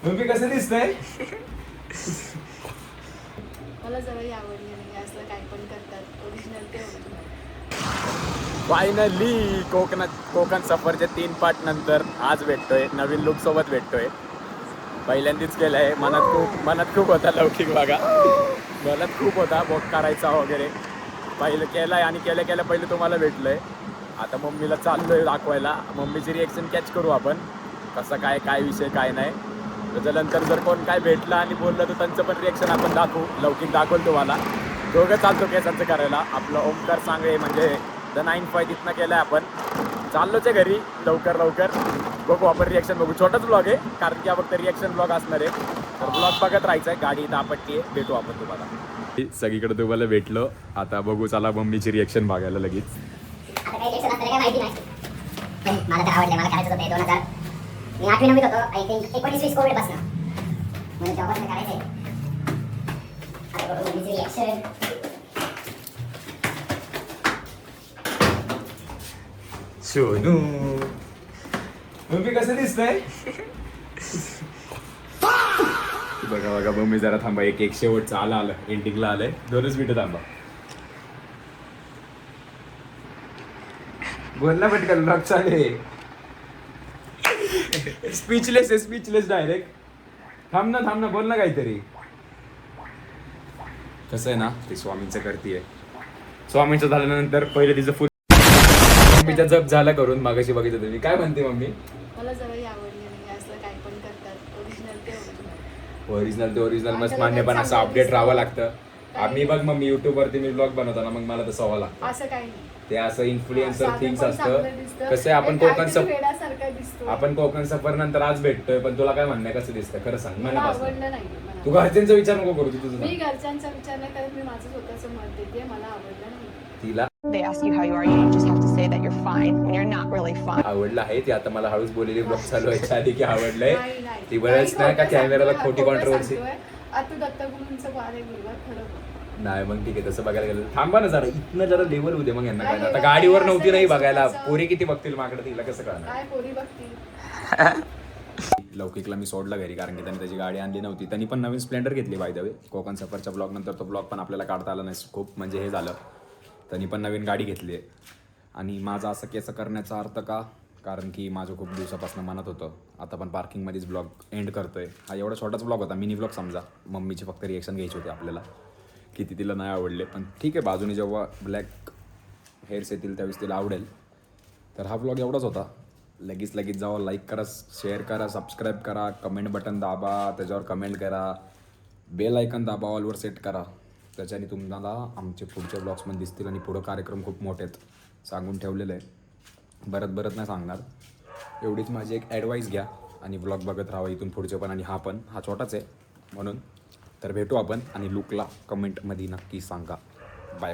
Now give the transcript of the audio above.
तुम्ही कसं दिसतंय? मला जरा आवडली नाही असलं काय पण करतात ओरिजिनल ते ओरिजिनल. फायनली कोकण सफरच्या 3 पार्ट नंतर आज भेटतोय, नवीन लुक सोबत भेटतोय. पहिल्यांदाच केलंय. मनात खूप होता लौकिक बघा, मनात खूप होता बॉक करायचा वगैरे. पहिलं केलंय आणि केल्या पहिले तुम्हाला भेटलंय. आता मम्मीला चाललोय दाखवायला. मम्मीची रिएक्शन कॅच करू आपण, कसं काय विषय काय नाही. त्याच्यानंतर जर कोण काय भेटलं आणि बोललं तर त्यांचं पण रिएक्शन आपण दाखवू. लौकिक दाखवलं तुम्हाला. दोघं चालतो केसांचं करायला. आपलं ओमकार सांगळे म्हणजे द 9-5 तिथनं केलं आहे आपण. चाललोच आहे घरी लवकर. बघू आपण रिएक्शन बघू. छोटाच ब्लॉग आहे कारण की फक्त रिएक्शन ब्लॉग असणार आहे. तर ब्लॉग बघत राहायचं आहे. गाडी इथं आपत्ती आहे. भेटू आपण तुम्हाला सगळीकडे. तुम्हाला भेटलो. आता बघू चला मम्मीची रिएक्शन बघायला लगेच. आता काही रिएक्शन असतं काय माहिती नाही. पण मला तर आवडले. मला करायचं होतं 2000 मी 8वी-9वीत होतो. आय थिंक 19-20 कोविड पासून म्हणून तेव्हापासून करायचंय. आता बघू मम्मीची रिएक्शन. सोनू मम्मी कसं दिसतंय? बघा मम्मी जरा थांबा. एक शेवटचं आलं एंडिंगला आलंय. 2च मिनिटं थांबा. बोल ना पटकन. ब्लॉग चालू आहे. Speechless direct. थांब ना बोल ना काहीतरी. कसं आहे ना, ते स्वामींचं करतीये. स्वामींचं झाल्यानंतर पहिले तिचं फुल मम्मीचा जप झाला करून मागाशी बघितलं तुम्ही. काय म्हणते मम्मी? मला जरा आवडली नाही असलं काय पण करतात ओरिजिनल ते ओरिजिनल. ओरिजिनल ते ओरिजिनल मस्त मान्य, पण असं अपडेट राहावं लागतं. आम्ही बघ मग मी युट्यूब वरती मी ब्लॉग बनवताना मग मला तसं व्हावं लागतं. असं काही नाही. ते असं इन्फ्लुएन्सर साधं थिंग्स पण असतं. चांगलं दिसतं. कसं आहे वेड्यासारखं दिसतो. आपण कोकण सफर नंतर आज भेटतोय, पण तुला काय म्हणणं कसं दिसतं खरं सांग मला मनापासून. आवडलं नाही मला. तू घरच्यांचा विचार नको करू. तुझं मी घरच्यांचा विचार नाही करत. मी माझं स्वतःचं मत देते. मला आवडलं नाही. तिला They ask you how you are, you just have to say that you're fine when you're not really fine. आवडलं आहे. ती आता मला हळूच बोललेली ब्लॉग चालू व्हायच्या आधी की आवडलंय. नाही. ती बरंच नाही का कॅमेराला खोटी कॉन्ट्रोवर्सी. आता दत्तगुरूंचं वारे गुरुवार खरं बोल. नाही मग ठीक आहे. तसं बघायला गेलं थांबा ना जरा. इथनं जरा लेवल होऊ दे मग यांना काय. नाही, आता नाही, गाडीवर असं नव्हती नाही नाही, बघायला. असं- पोरी किती बघतील माकडे, तिला कसं कळणार. काय पोरी बघतील. लौकिकला मी सोडलं घरी कारण की त्याने त्याची गाडी आणली नव्हती. त्यांनी पण नवीन स्प्लेंडर घेतली बाय द वे. कोकण सफरच्या ब्लॉग नंतर तो ब्लॉग पण आपल्याला काढता आला नाही. खूप म्हणजे हे झालं. त्यांनी पण नवीन गाडी घेतली आहे. आणि माझा असं केस करण्याचा अर्थ का, कारण की माझं खूप दिवसापासून मनात होतं. आता पण पार्किंगमध्येच ब्लॉग एंड करतोय. हा एवढा छोटाच ब्लॉग होता, मिनी ब्लॉग समजा. मम्मीची फक्त रिएक्शन घ्यायची होती आपल्याला, किती तिला नाही आवडले. पण ठीक आहे, बाजूने जेव्हा ब्लॅक हेअर्स येतील त्यावेळेस तिला आवडेल. तर हा ब्लॉग एवढाच होता. लगेच जावा, लाईक करा, शेअर करा, सबस्क्राईब करा, कमेंट बटन दाबा, त्याच्यावर कमेंट करा, बेल आयकन दाबा, ऑलवर सेट करा. त्याच्याने तुम्हाला आमचे पुढचे ब्लॉग्समध्ये दिसतील. आणि पुढं कार्यक्रम खूप मोठे आहेत, सांगून ठेवलेलं आहे. बरत नाही सांगणार. एवढीच माझी एक ॲडवाईस घ्या आणि ब्लॉग बघत राहा इथून पुढचे पण. आणि हा छोटाच आहे म्हणून. तर भेटू आपण. आणि लुकला कमेंटमध्ये नक्की सांगा. बाय.